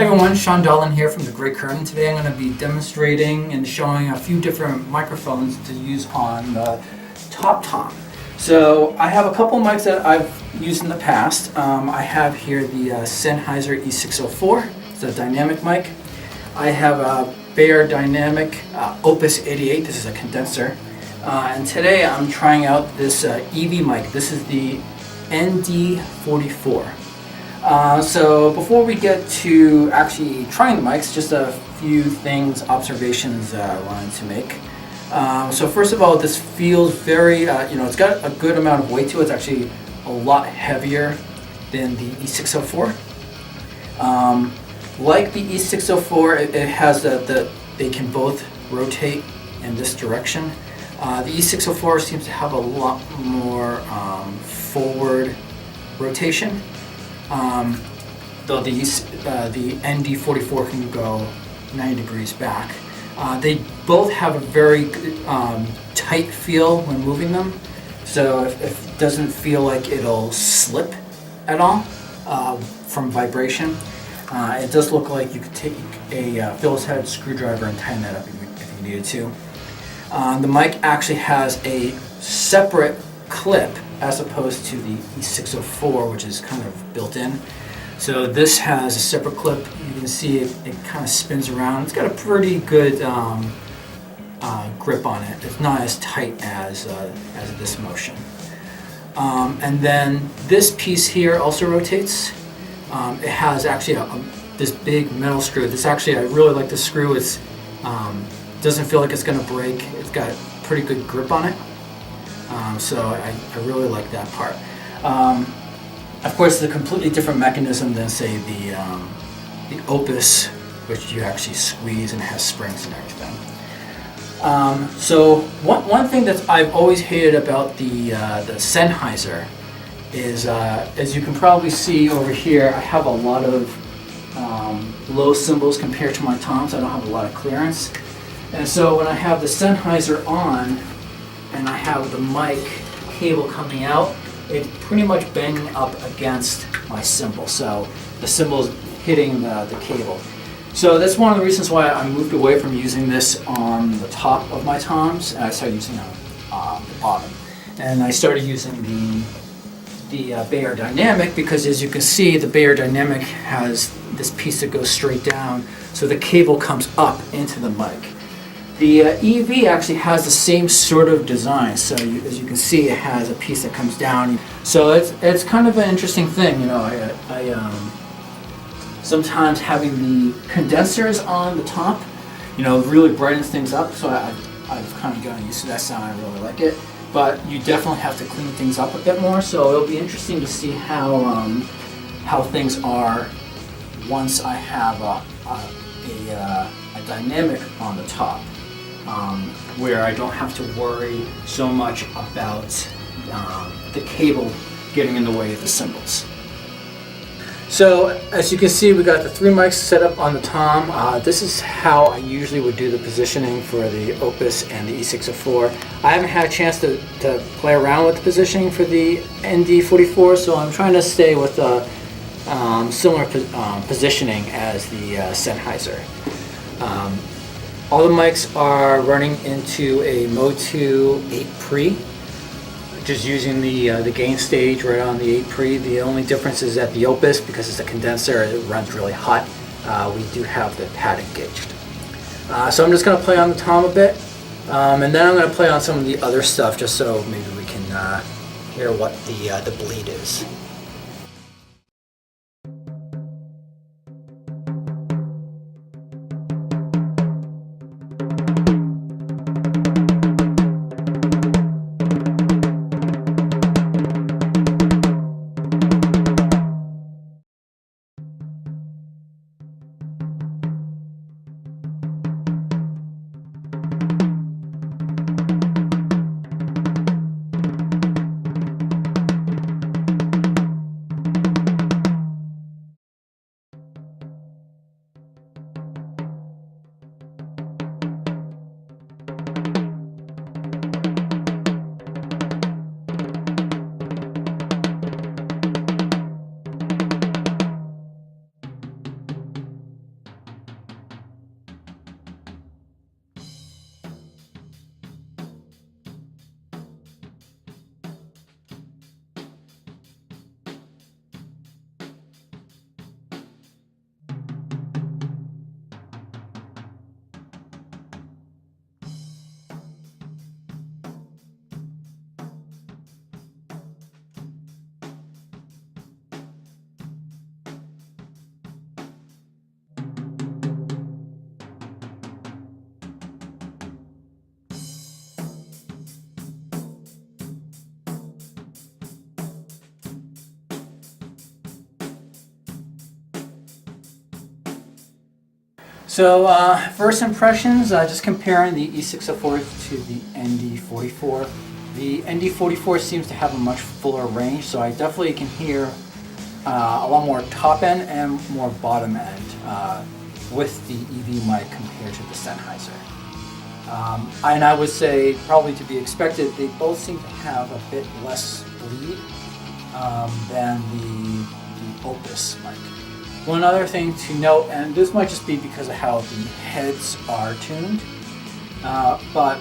Hey everyone, Sean Dolan here from The Great Curtain. Today I'm going to be demonstrating and showing a few different microphones to use on the top tom. So I have a couple of mics that I've used in the past. I have here the Sennheiser E604, it's a dynamic mic. I have a Beyerdynamic Opus 88, this is a condenser. And today I'm trying out this EV mic. This is the ND44. So before we get to actually trying the mics, just a few observations I wanted to make. So first of all, this feels very, it's got a good amount of weight to it. It's actually a lot heavier than the E604. Like the E604, it has they can both rotate in this direction. The E604 seems to have a lot more forward rotation. Though the ND44 can go 90 degrees back. They both have a very tight feel when moving them, so it doesn't feel like it'll slip at all from vibration. It does look like you could take a Phillips head screwdriver and tighten that up if you needed to. The mic actually has a separate clip as opposed to the E604, which is kind of built in. So this has a separate clip. You can see it kind of spins around. It's got a pretty good grip on it. It's not as tight as this motion. And then this piece here also rotates. It has actually this big metal screw. I really like this screw. It doesn't feel like it's going to break. It's got pretty good grip on it. So I really like that part. Of course, it's a completely different mechanism than, say, the Opus, which you actually squeeze and has springs and everything. So one thing that I've always hated about the Sennheiser is, as you can probably see over here, I have a lot of low cymbals compared to my toms. I don't have a lot of clearance. And so when I have the Sennheiser on, and I have the mic cable coming out, it's pretty much banging up against my cymbal. So the cymbal is hitting the cable. So that's one of the reasons why I moved away from using this on the top of my toms, and I started using it on the bottom. And I started using the Beyerdynamic because, as you can see, the Beyerdynamic has this piece that goes straight down, so the cable comes up into the mic. The EV actually has the same sort of design, so as you can see, it has a piece that comes down. So it's kind of an interesting thing, I sometimes having the condensers on the top, really brightens things up. So I've kind of gotten used to that sound. I really like it, but you definitely have to clean things up a bit more. So it'll be interesting to see how things are once I have a dynamic on the top. Where I don't have to worry so much about the cable getting in the way of the cymbals. So as you can see, we got the 3 mics set up on the tom. This is how I usually would do the positioning for the Opus and the E604. I haven't had a chance to play around with the positioning for the ND44, so I'm trying to stay with similar positioning as the Sennheiser. All the mics are running into a Mo2 8 pre, just using the gain stage right on the 8 pre. The only difference is that the Opus, because it's a condenser, it runs really hot. We do have the pad engaged. So I'm just going to play on the tom a bit, and then I'm going to play on some of the other stuff just so maybe we can hear what the bleed is. So first impressions, just comparing the E604 to the ND44. The ND44 seems to have a much fuller range, so I definitely can hear a lot more top end and more bottom end with the EV mic compared to the Sennheiser. And I would say, probably to be expected, they both seem to have a bit less bleed than the Opus mic. One other thing to note, and this might just be because of how the heads are tuned, but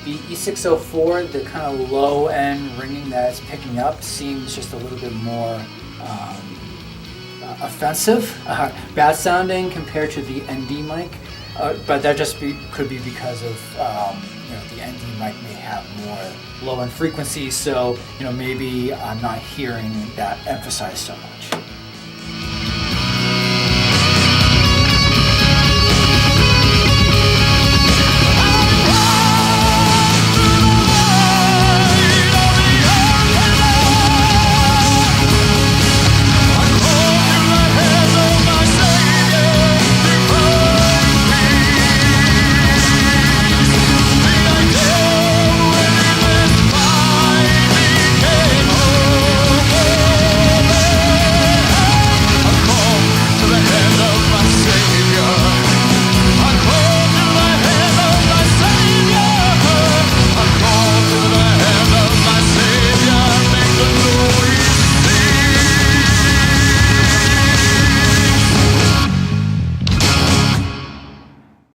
the E604, the kind of low end ringing that it's picking up seems just a little bit more offensive, bad sounding compared to the ND mic. But that just could be because of the ND mic may have more low end frequencies, so maybe I'm not hearing that emphasized so much.